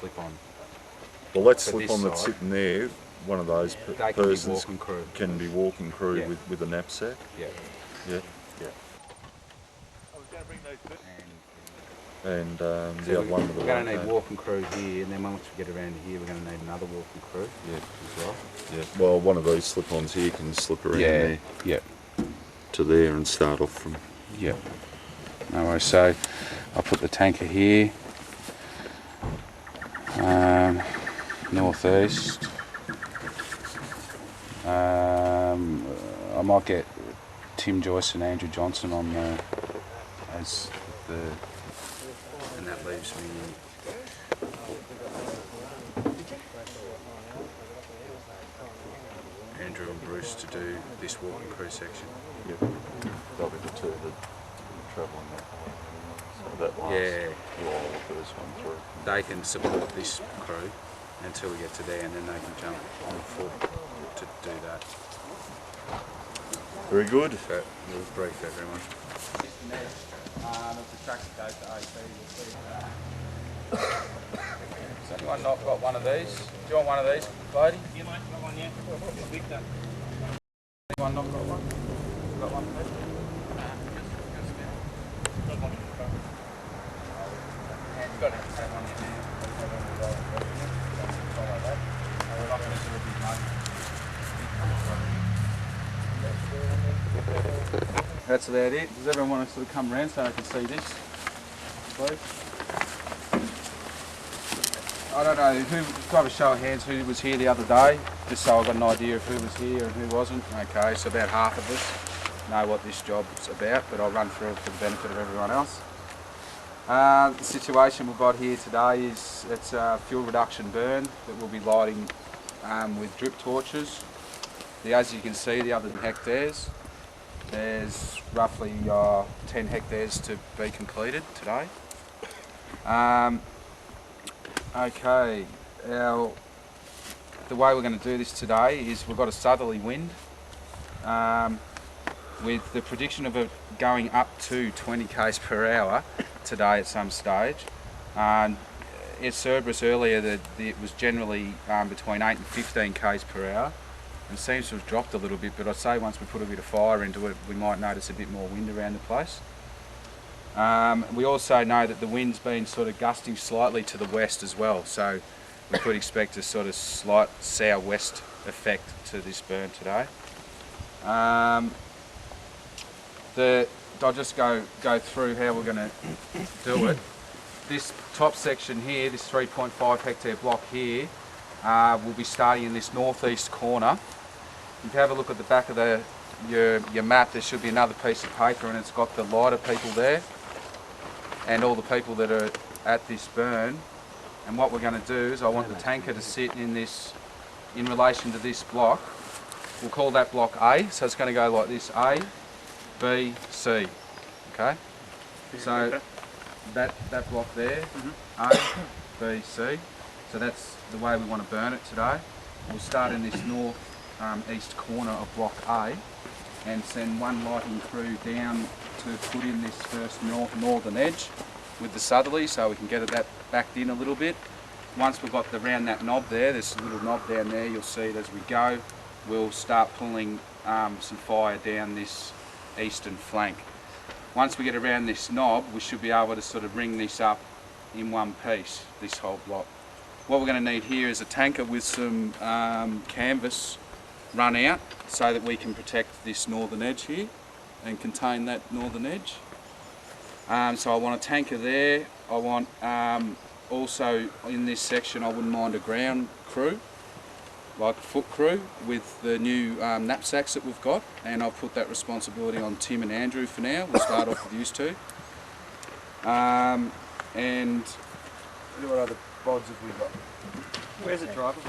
slip-on. Well, that slip-on that's sitting there, one of those persons can be walking crew with a knapsack. Yeah. Yeah. Yeah. I was going to bring those. And So the other one with the we're going to need walking crew here, and then once we get around here, we're going to need another walking crew. Yeah. As well. Yeah. Well, one of these slip-ons here can slip around there. Yeah. To there and start off from. Yeah. No worries. So I'll put the tanker here. Northeast. I might get Tim Joyce and Andrew Johnson on as the, and that leaves me Andrew and Bruce to do this walking crew section. Yeah. They'll be the two that travelling that way. So that last while the first one through. They can support this crew until we get to there, and then they can jump on foot to do that. Very good. So we'll brief everyone. Has anyone not got one of these? Do you want one of these, lady? You might got one, yeah. Anyone not got one? Got one, please? Got it. Have one in there. That's about it. Does everyone want to sort of come around so I can see this, please? I don't know, who, do I have a show of hands who was here the other day, just so I've got an idea of who was here and who wasn't? Okay, so about half of us know what this job's about, but I'll run through it for the benefit of everyone else. The situation we've got here today is it's a fuel reduction burn that we'll be lighting with drip torches. As you can see, the other hectares, there's roughly 10 hectares to be completed today. Okay, the way we're going to do this today is we've got a southerly wind with the prediction of it going up to 20 k's per hour today at some stage. It served us earlier that it was generally between 8 and 15 k's per hour. It seems to have dropped a little bit, but I'd say once we put a bit of fire into it, we might notice a bit more wind around the place. We also know that the wind's been sort of gusting slightly to the west as well, so we could expect a sort of slight southwest effect to this burn today. I'll just go through how we're going to do it. This top section here, this 3.5 hectare block here, we'll be starting in this northeast corner. If you have a look at the back of your map, there should be another piece of paper and it's got the lighter people there and all the people that are at this burn. And what we're going to do is I want the tanker to sit in this, in relation to this block. We'll call that block A, so it's going to go like this: A, B, C. Okay? So that block there, A, B, C. So that's the way we want to burn it today. We'll start in this north east corner of block A and send one lighting crew down to put in this first northern edge with the southerly, so we can get that backed in a little bit. Once we've got around that knob there, there's a little knob down there, you'll see it as we go. We'll start pulling some fire down this eastern flank. Once we get around this knob, we should be able to sort of bring this up in one piece, this whole block. What we're going to need here is a tanker with some canvas run out so that we can protect this northern edge here and contain that northern edge. So I want a tanker there. I want also in this section I wouldn't mind a ground crew, like a foot crew with the new knapsacks that we've got, and I'll put that responsibility on Tim and Andrew for now. We'll start off with these two. And what other bods have we got? Where's the driver?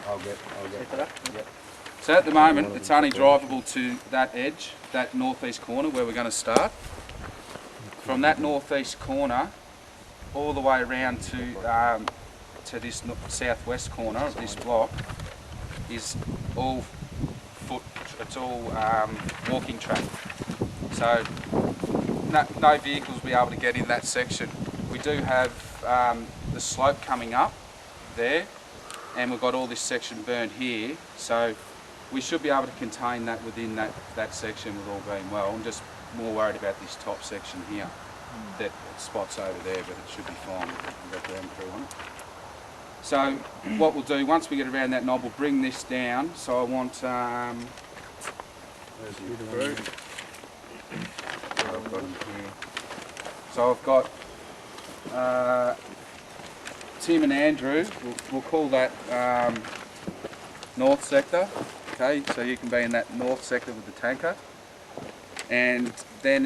I'll get that. Yep. So at the moment it's only drivable to that edge, that northeast corner where we're going to start. From that northeast corner all the way around to this southwest corner of this block is all foot, it's all walking track. So no vehicles will be able to get in that section we do have the slope coming up there, and we've got all this section burned here, so we should be able to contain that within that section with all being well. I'm just more worried about this top section here. That spot's over there, but it should be fine. We've got ground crew on it. So what we'll do, once we get around that knob, we'll bring this down. So I want, where's the crew? I've got them here. So I've got Tim and Andrew, we'll call that north sector. Okay, so you can be in that north sector with the tanker. And then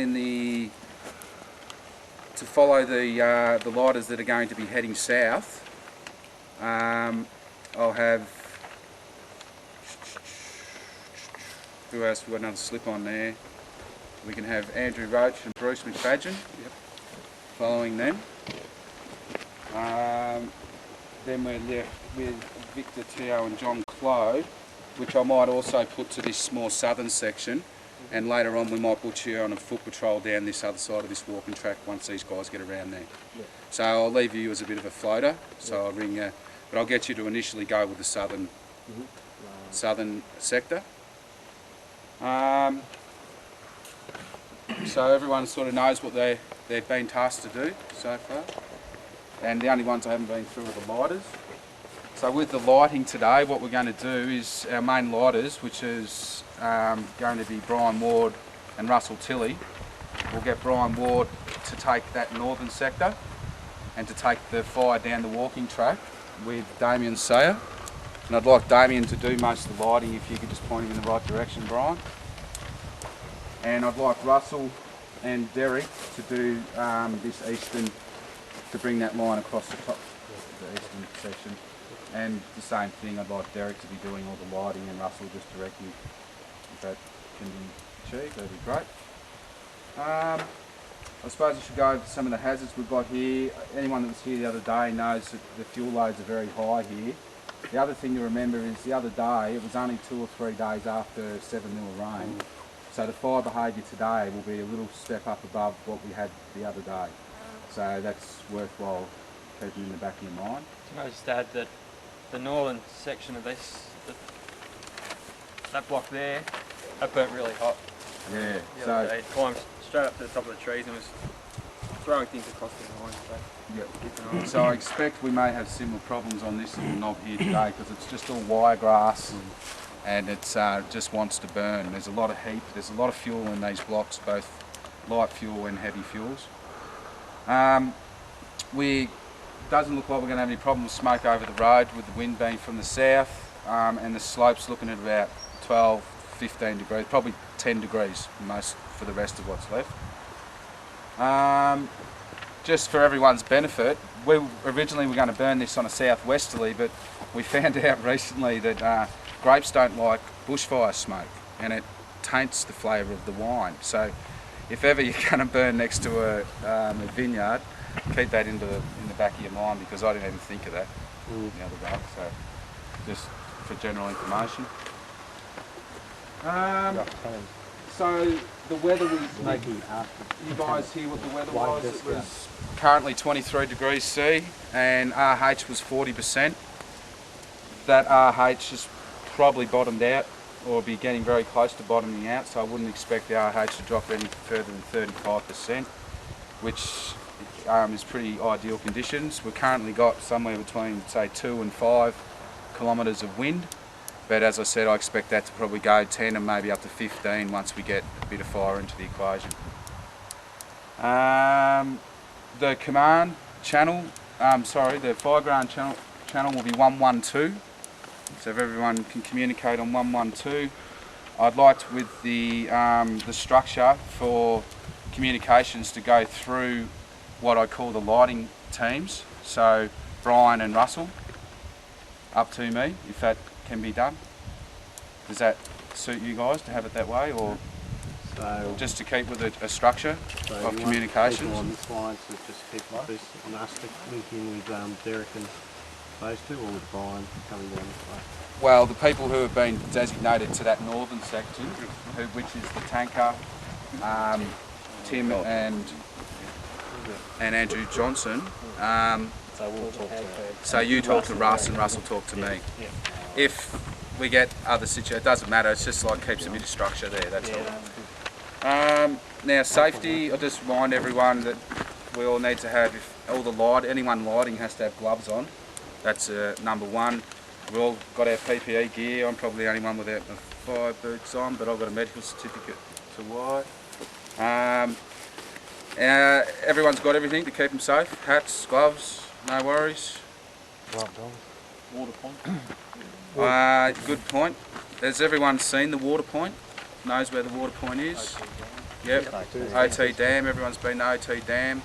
to follow the lighters that are going to be heading south, I'll have, who else? We've got another slip on there. We can have Andrew Roach and Bruce McFadgen following them. Then we're left with Victor Teo and John Clow, which I might also put to this more southern section, and later on we might put you on a foot patrol down this other side of this walking track once these guys get around there. Yeah. So I'll leave you as a bit of a floater, so I'll ring you, but I'll get you to initially go with the southern sector. So everyone sort of knows what they've been tasked to do so far, and the only ones I haven't been through are the lighters. So with the lighting today, what we're going to do is our main lighters, which is going to be Brian Ward and Russell Tilley. We'll get Brian Ward to take that northern sector and to take the fire down the walking track with Damien Sayer. And I'd like Damien to do most of the lighting, if you could just point him in the right direction, Brian. And I'd like Russell and Derek to do this eastern, to bring that line across the top of the eastern section. And the same thing, I'd like Derek to be doing all the lighting and Russell just directing. If that can be achieved, that'd be great. I suppose I should go over some of the hazards we've got here. Anyone that was here the other day knows that the fuel loads are very high here. The other thing to remember is the other day, it was only 2 or 3 days after 7 mil of rain. So the fire behaviour today will be a little step up above what we had the other day. So that's worthwhile keeping in the back of your mind. Can I just add that the northern section of this, that block there, that burnt really hot. Yeah, The other day, it climbed straight up to the top of the trees and was throwing things across the line. Yep. So I expect we may have similar problems on this little knob here today, because it's just all wiregrass and it just wants to burn. There's a lot of heat, there's a lot of fuel in these blocks, both light fuel and heavy fuels. Doesn't look like we're going to have any problem with smoke over the road, with the wind being from the south, and the slope's looking at about 12, 15 degrees, probably 10 degrees most for the rest of what's left. Just for everyone's benefit, we originally were going to burn this on a southwesterly, but we found out recently that grapes don't like bushfire smoke, and it taints the flavour of the wine. So if ever you're going to burn next to a vineyard, keep that in the back of your mind, because I didn't even think of that the other day. So just for general information. So the weather, you guys hear what the weather was? It was currently 23 degrees C and RH was 40%. That RH has probably bottomed out or be getting very close to bottoming out, so I wouldn't expect the RH to drop any further than 35%, which is pretty ideal conditions. We've currently got somewhere between say 2 and 5 kilometres of wind, but as I said, I expect that to probably go 10 and maybe up to 15 once we get a bit of fire into the equation. The command channel, the fireground channel will be 112, so if everyone can communicate on 112. I'd like with the structure for communications to go through what I call the lighting teams, so Brian and Russell up to me, if that can be done. Does that suit you guys to have it that way, or so just to keep with a structure of communications? On this line, so just keep like this, and us to link in with Derek and those two, or with Brian coming down this way? Well, the people who have been designated to that northern section, which is the tanker, Tim and and Andrew Johnson. So we'll talk to So you talk to Russ and Russ will talk to me. Yeah. If we get other situations, it doesn't matter, it's just like keeps a bit of structure there, that's all. Now safety, I'll just remind everyone that we all need to have, if all the anyone lighting has to have gloves on. That's number one. We've all got our PPE gear. I'm probably the only one without my fire boots on, but I've got a medical certificate to white. Everyone's got everything to keep them safe. Hats, gloves, no worries. Water point? Good point. Has everyone seen the water point? Knows where the water point is? Yep. OT Dam, everyone's been to OT Dam.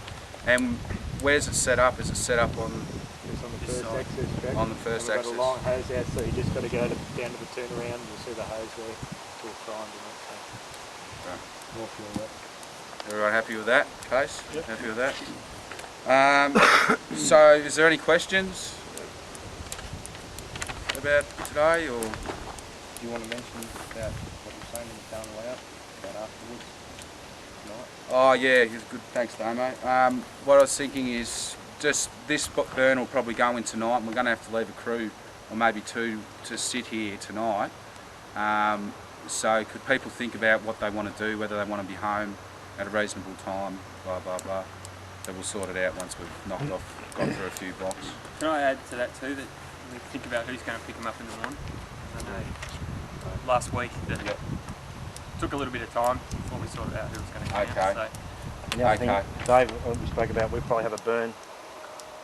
And where's it set up? Is it set up on It's on the first access track. On the first We've access. got a long hose out, so you just got to go down to the turnaround and you'll see the hose there. It's all primed and that. So. Everyone happy with that case? Yep. Happy with that? So is there any questions about today, or? Do you want to mention about what you're saying when you're going way up, about afterwards? Tonight? Oh yeah, good. Thanks, Damo. What I was thinking is just this burn will probably go in tonight, and we're going to have to leave a crew or maybe two to sit here tonight. So could people think about what they want to do, whether they want to be home at a reasonable time, blah blah blah. So we'll sort it out once we've knocked off, gone through a few blocks. Can I add to that too, that we think about who's going to pick them up in the morning? I know last week that took a little bit of time before we sorted out who was going to come Okay. out. So And the other thing, Dave, we spoke about, we'll probably have a burn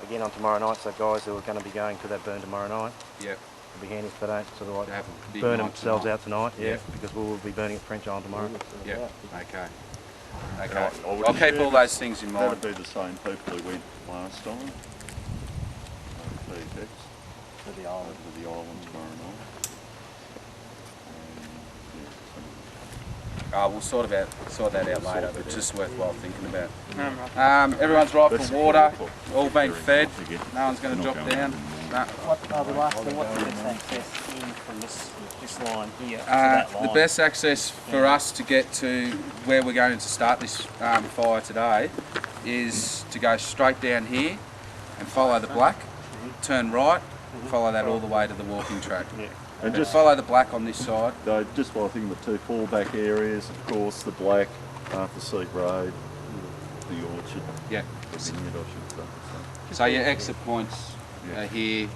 again on tomorrow night, so guys who are going to be going to that burn tomorrow night, Yep. it'll be handy if they don't sort of like To have a big burn night themselves tonight. out tonight, Yeah. because we will be burning at French Island tomorrow. Yep. Okay. I Okay. would I'll keep assume all those things in mind. That'd be the same people who went last time. PFX. To the island. To the island tomorrow night. We'll sort that out later, but just worthwhile thinking about. Everyone's right for water, all been fed, no one's going to drop down. No. What's the best access in from this line here to that line? The best access for us to get to where we're going to start this fire today is to go straight down here and follow the black, turn right, follow that all the way to the walking track. And Just follow the black on this side. just while I think the two fallback areas, of course, the black, Arthur Seat Road, the orchard, Yeah. the vineyard, I should say. So your exit points are here,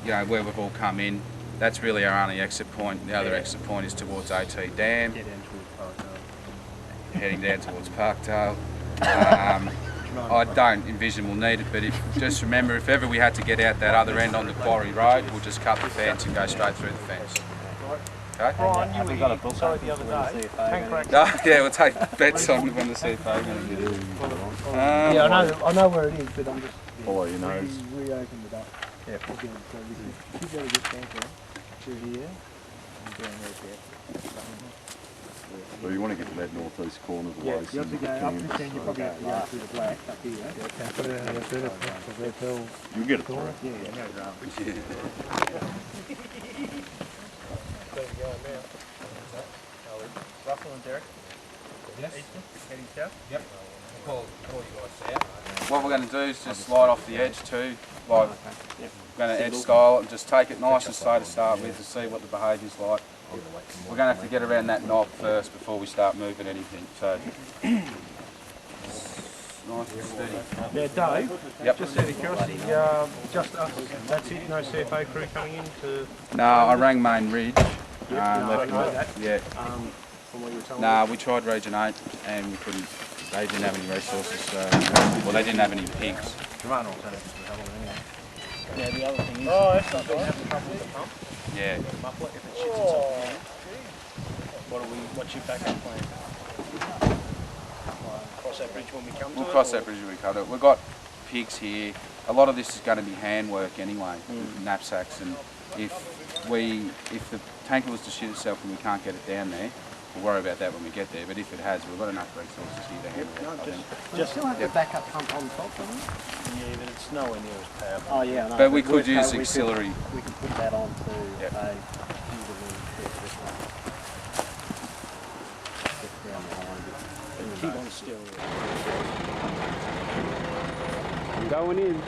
you know, where we've all come in. That's really our only exit point. The other exit point is towards OT Dam, heading down towards Parkdale. I don't envision we'll need it, but just remember, if ever we had to get out that other end on the Quarry Road, we'll just cut the fence and go straight through the fence. Okay? Brian, you were got a here book sorry open the other for when the day. CFA Tank goes. crack. Yeah, we'll take bets on when the CFA are going to do it. Yeah, I know where it is, but I'm just Follow your nose. reopened it up. Yeah. Again, so we should be able to get tanker through here and down there. Well, you want to get to that northeast corner of the Yeah, waste. you have to go up this end, you probably have to go through the black up here. Put it in the better. You'll get it through. Yeah, no drama. Russell and Derek, Yes. heading south. Yep. What we're going to do is just slide off the edge too. Like, we're going to edge style it and just take it nice and slow to start with to see what the behaviour's like. We're going to have to get around that knob first before we start moving anything. So, nice and steady. Yeah, Dave, Yep. just out of curiosity, just us, that's it, no CFA crew coming in to... No, I rang Main Ridge. No, I know that. Yeah. From what you were telling Nah, we tried Region 8 and we couldn't. They didn't have any resources. So, well, they didn't have any pigs. Yeah, the other thing is, Oh, that's not been right. having trouble with the pump, Yeah. muffler, if it shits itself down. What's your backup plan? Cross that bridge when we come to We'll it? cross or- that bridge when we come to it. We've got pigs here. A lot of this is going to be handwork anyway, with knapsacks. And if the tanker was to shit itself and we can't get it down there, we'll worry about that when we get there. But if it has, we've got enough resources here to handle it. I think. Just, Still have the backup pump on top, don't we? yeah, but it's nowhere near as powerful. Oh yeah, I know. But we could worst use case, auxiliary. We could put that on to Yep. a this one. Just down behind it. Keep on still. I'm going in.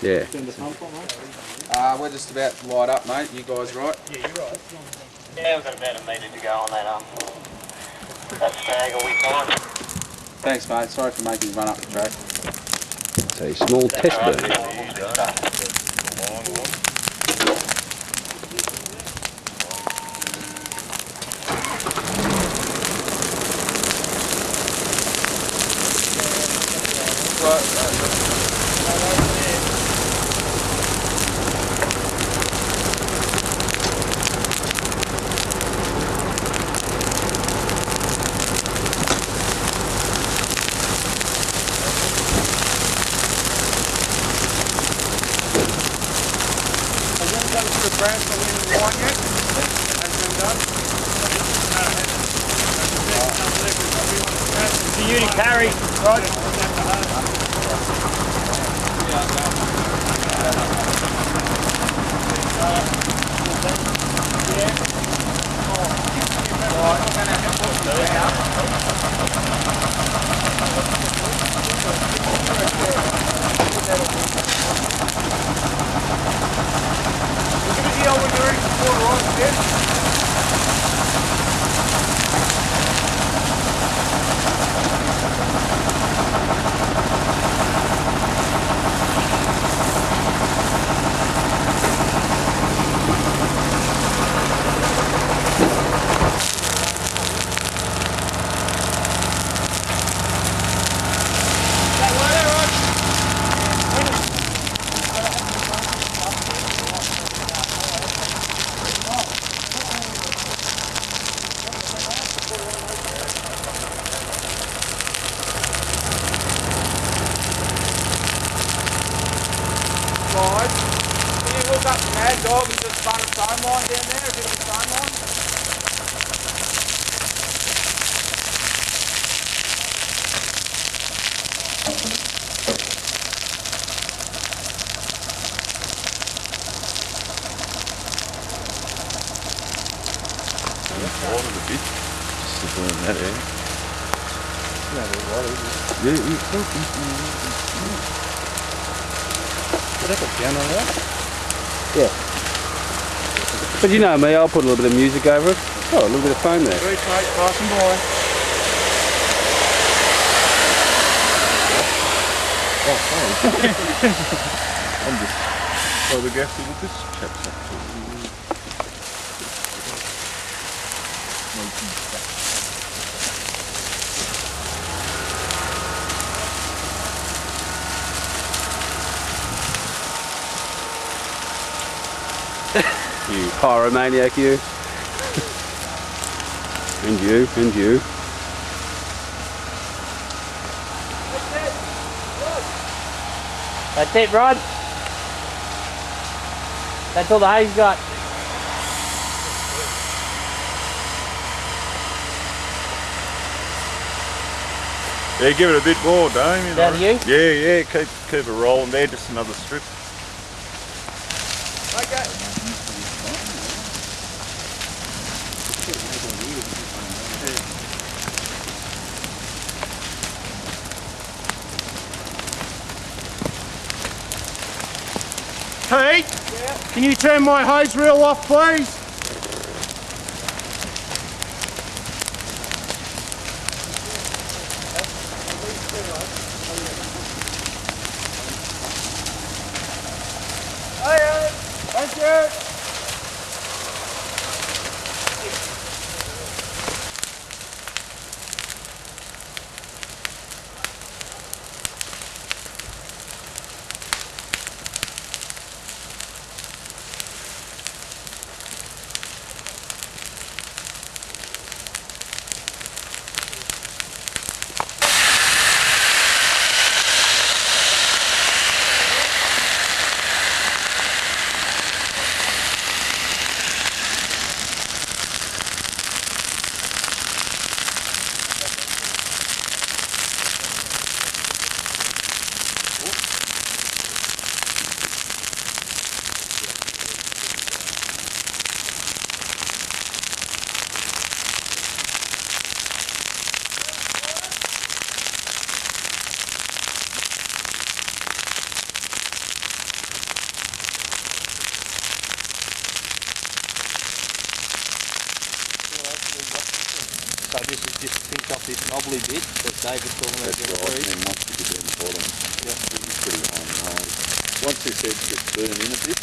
Yeah. We're just about to light up, mate. You guys right? Yeah, you're right. Yeah, we've got about a metre to go on that that stag, are we fine? Thanks, mate. Sorry for making you run up the track. It's a small test bird. For you to carry, Rod. Guys, can you hook up the Mad Dog and just run a phone line down there, a different phone line? Water a bit. Just to burn that out. But you know me, I'll put a little bit of music over it. Oh, a little bit of foam there. Reach, mate, passing by. I'm just flabbergasted with this chap's up to. You pyromaniac, you. And you, and you. That's it, Rod. That's all the hay's got. Yeah, give it a bit more, Damien. Down to you? Yeah, keep it rolling there, just another strip. Hey, can you turn my hose reel off, please? Thank you. So this is just picked off this knobbly bit that Dave was talking about. That's right, and then once you get down the bottom, it'll be pretty high and hard. Once this edge gets burned in a bit,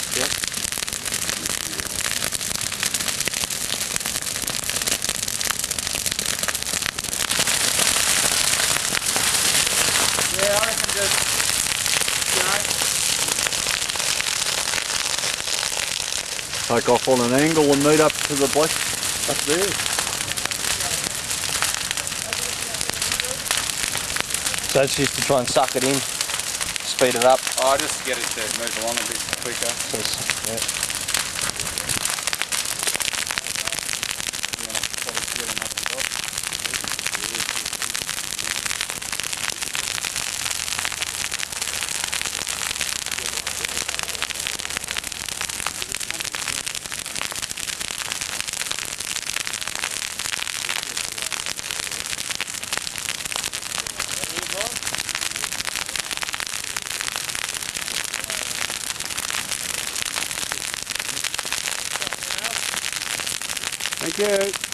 Yeah, I reckon just, take off on an angle and meet up to the black up there. So it's just to try and suck it in, speed it up. oh, just get it to move along a bit quicker. Thank you.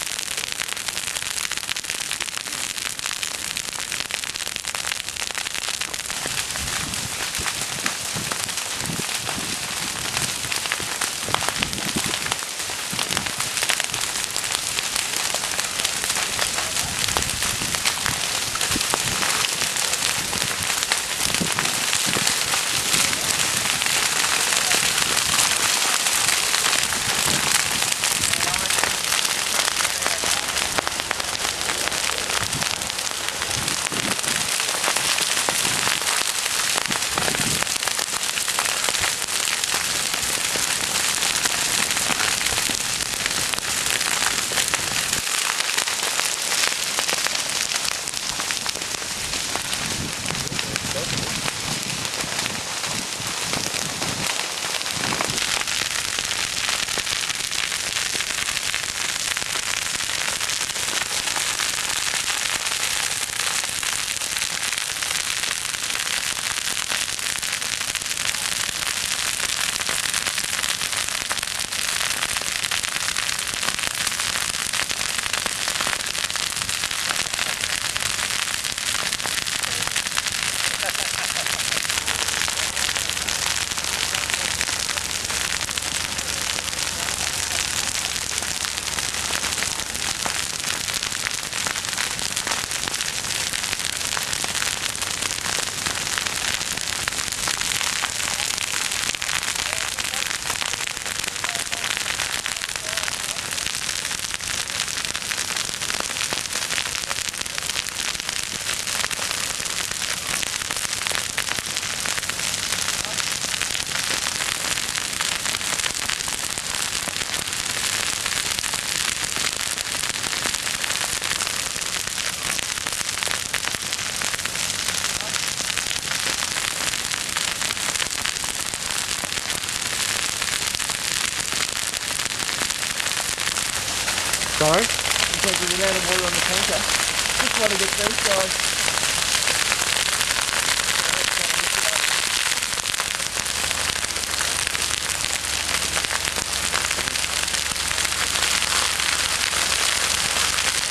just want to get these guys.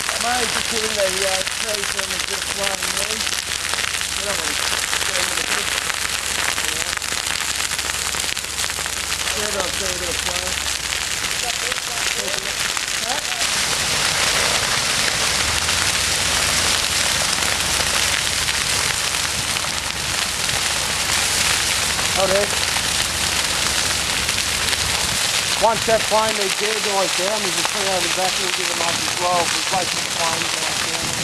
I may just put in the trees when there's just one there. I don't want to go with the bit. Yeah, I'll do a bit of flow. Oh, there. Once that plane needs air guys down, we can see over the back, we'll give them up as well. We'll place the plane guys down.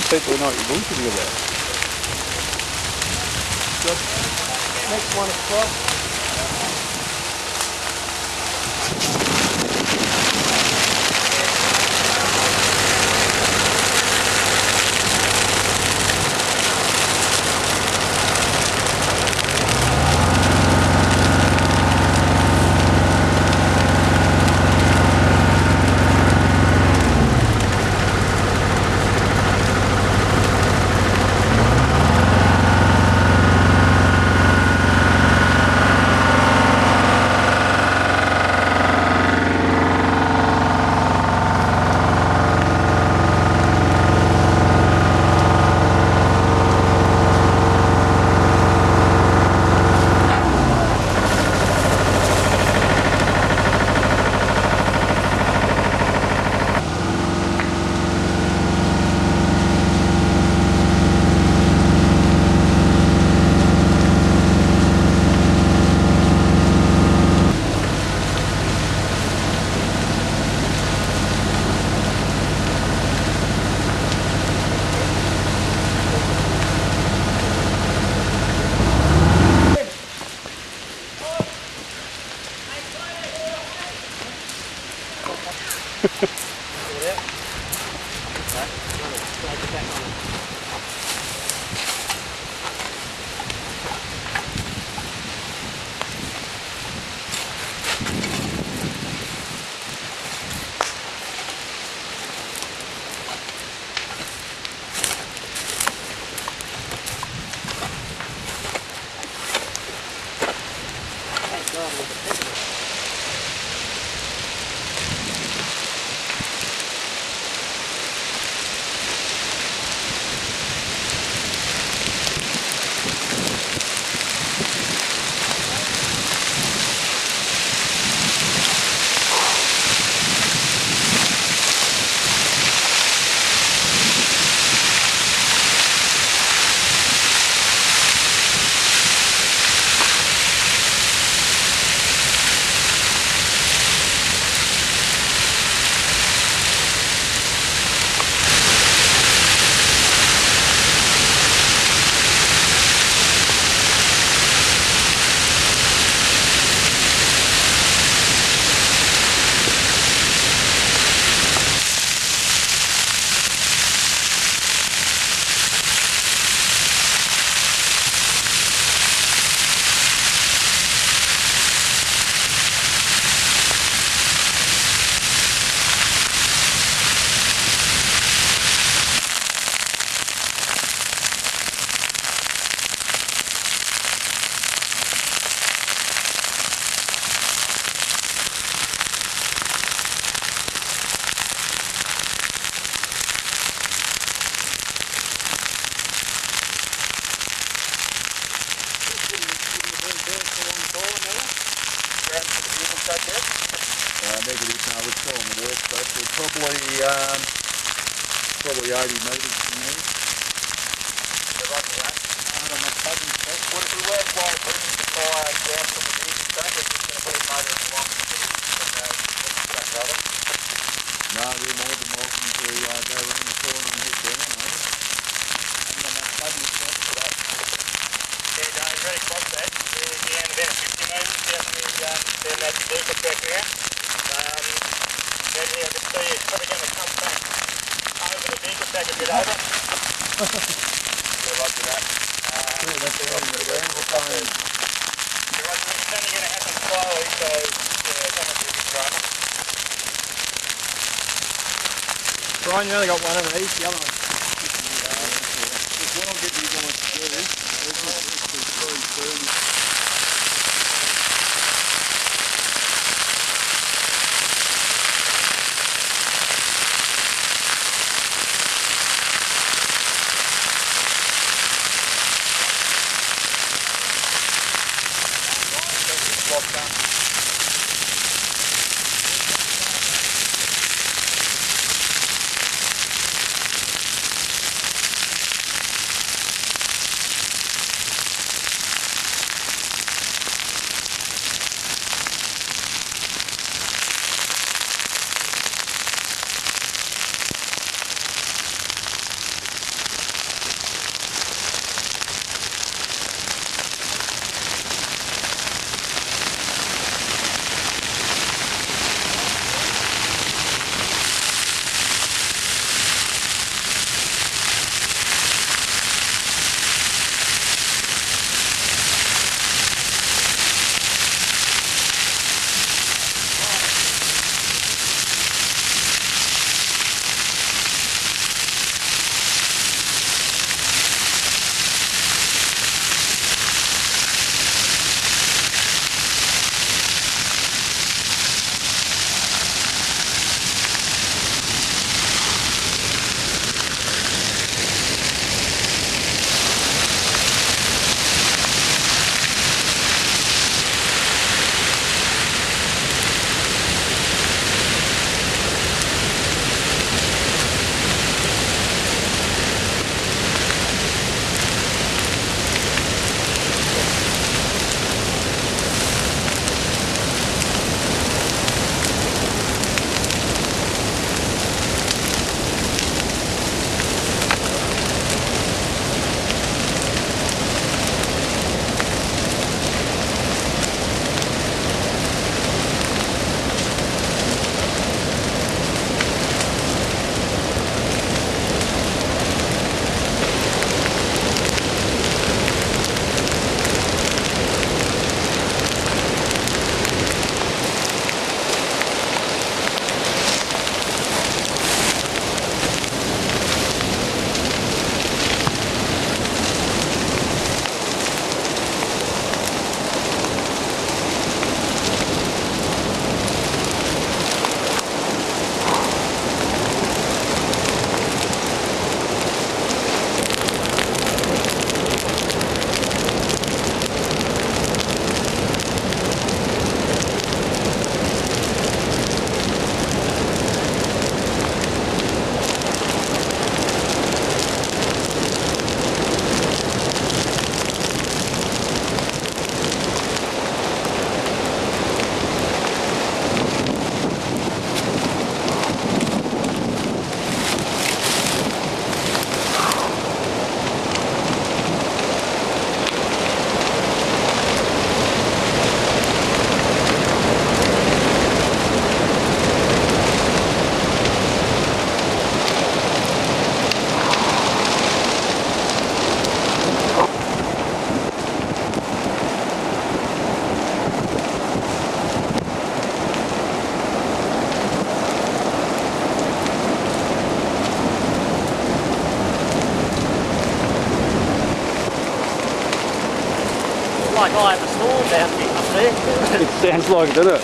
People know what you're bullshitting about. Good. Next one across. Negative, no, we're still on the workspace. We're probably 80 metres from there. Would it be worthwhile bringing the fire down from the music track, or just going to put it motoring along No, they're more than welcome to go around the corner and head down, mate. Yeah, no, you're ready to cross that. We're down about 50 metres down that vehicle track there. Reid here, I can see it's probably going to come back over the big, it's back a bit over. Yeah, roger that. It's only going to happen slowly, so yeah, it's not going to be a big drama. Brian, you only got one of these, the other one. What I'll get you guys to do is like I have a storm down here up there. It sounds like it, doesn't it?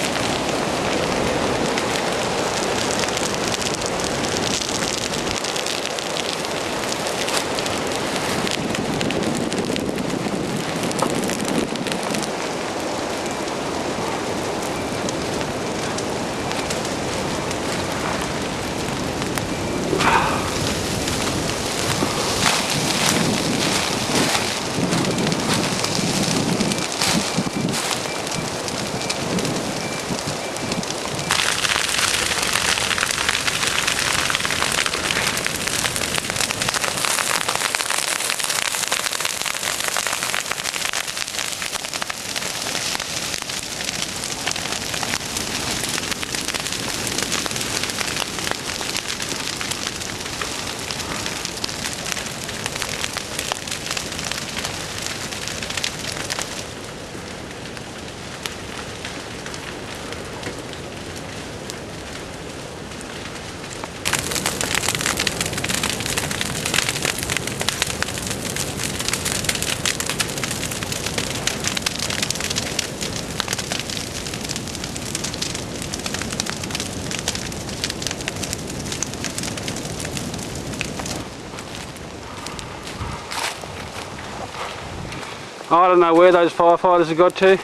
I don't know where those firefighters have got to.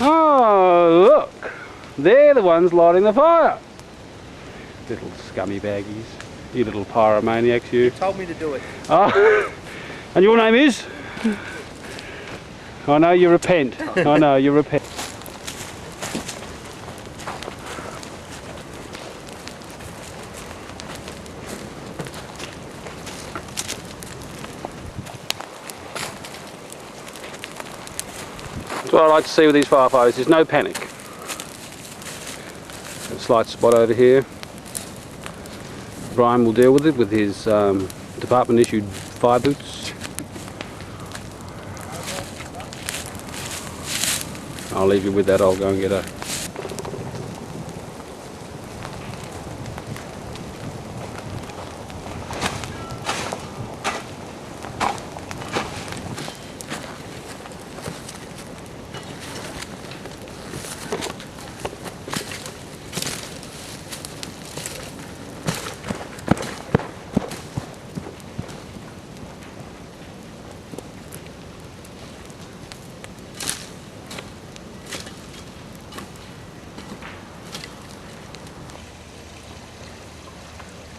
Oh, look. They're the ones lighting the fire. Little scummy baggies. You little pyromaniacs, you. You told me to do it. Oh, and your name is? I know you repent. I know you repent. That's what I like to see with these firefighters, there's no panic. A slight spot over here. Brian will deal with it with his department issued fire boots. I'll leave you with that, I'll go and get a...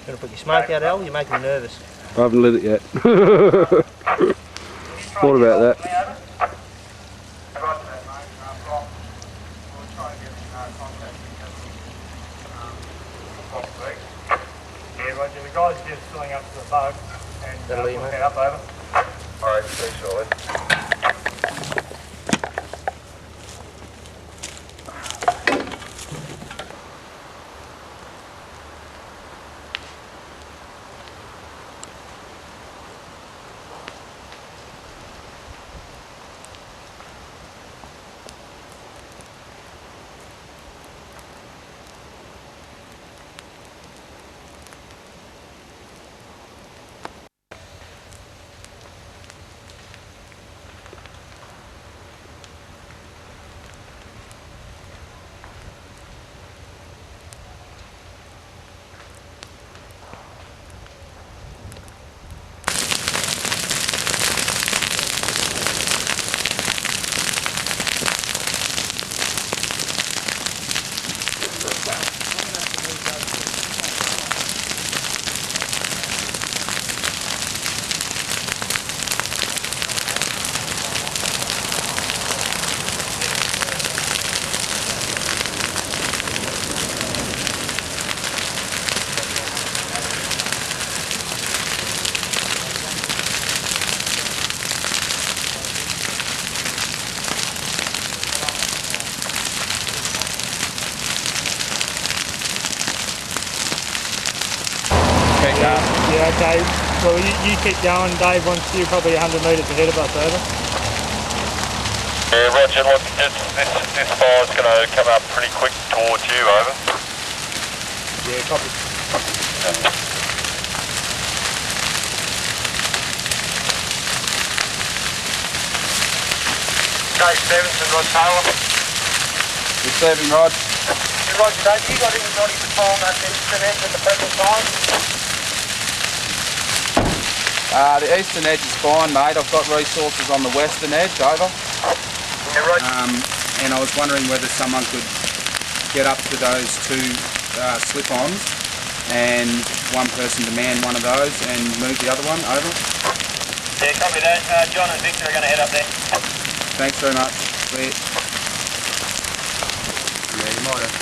Gonna put your smoke out, Al? You're making me nervous. I haven't lit it yet. Thought about that. Yeah, Roger, the guy's just filling up to the boat and That'll we'll head up over. Alright, see you shortly. Yeah, okay. Well, you keep going. Dave wants you probably 100 metres ahead of us, over. Yeah, Roger, look, this fire's going to come up pretty quick towards you, over. Yeah, copy. Dave Stevenson, Rod Taylor. Receiving, Rod. Yeah, Roger, Dave, you got anybody patrolling that eastern edge at the present time? The eastern edge is fine, mate. I've got resources on the western edge, over. Yeah, Roger. And I was wondering whether someone could get up to those two slip-ons and one person to man one of those and move the other one, over. Yeah, copy that. John and Victor are going to head up there. Thanks very much. Clear. Yeah, you might have.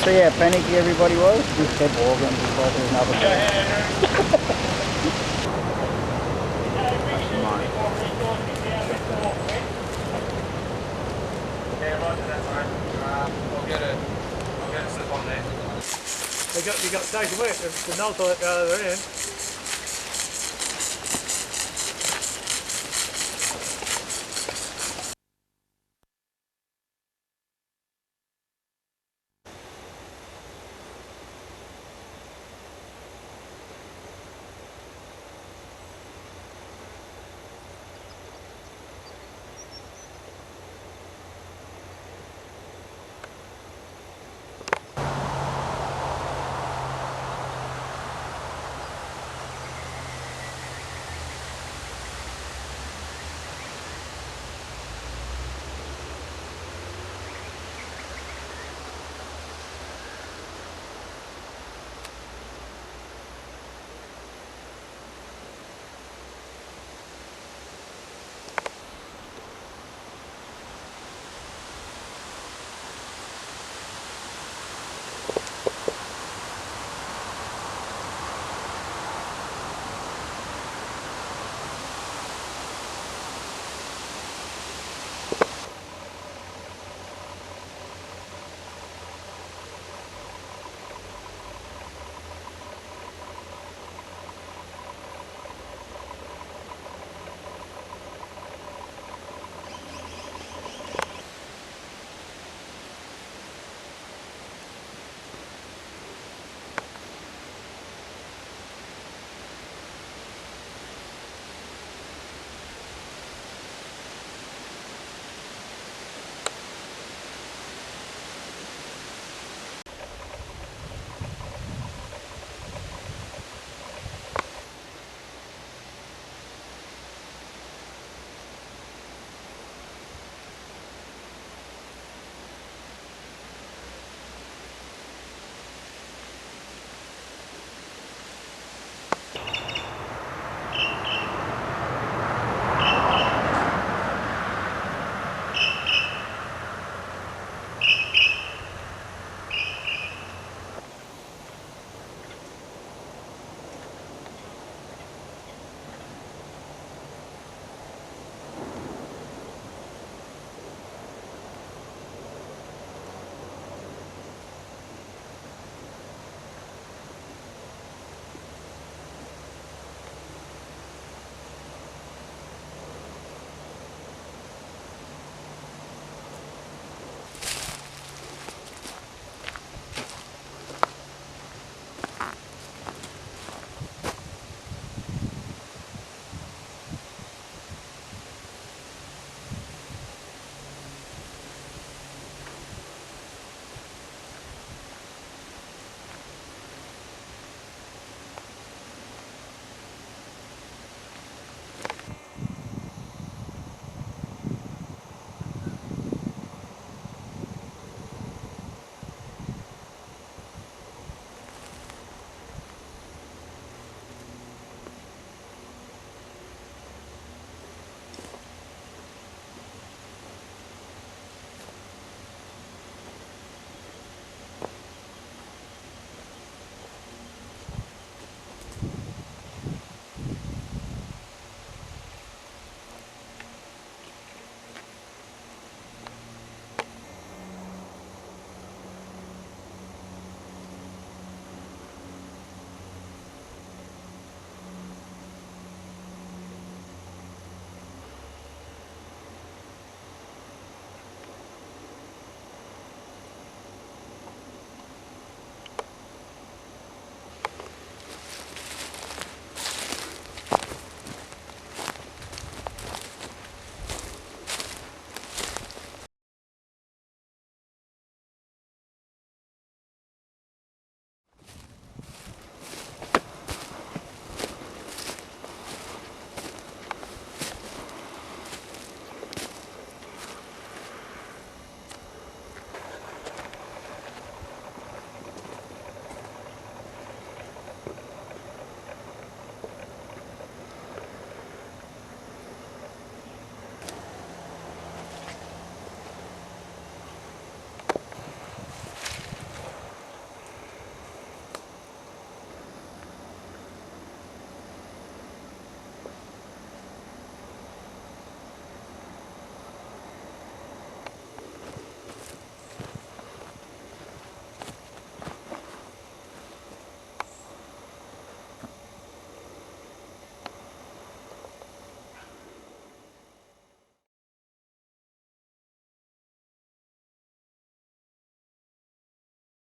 See how panicky everybody was? Just kept walking, just like there's another bird. I'll get a slip on there. You got to take away the null to the other end.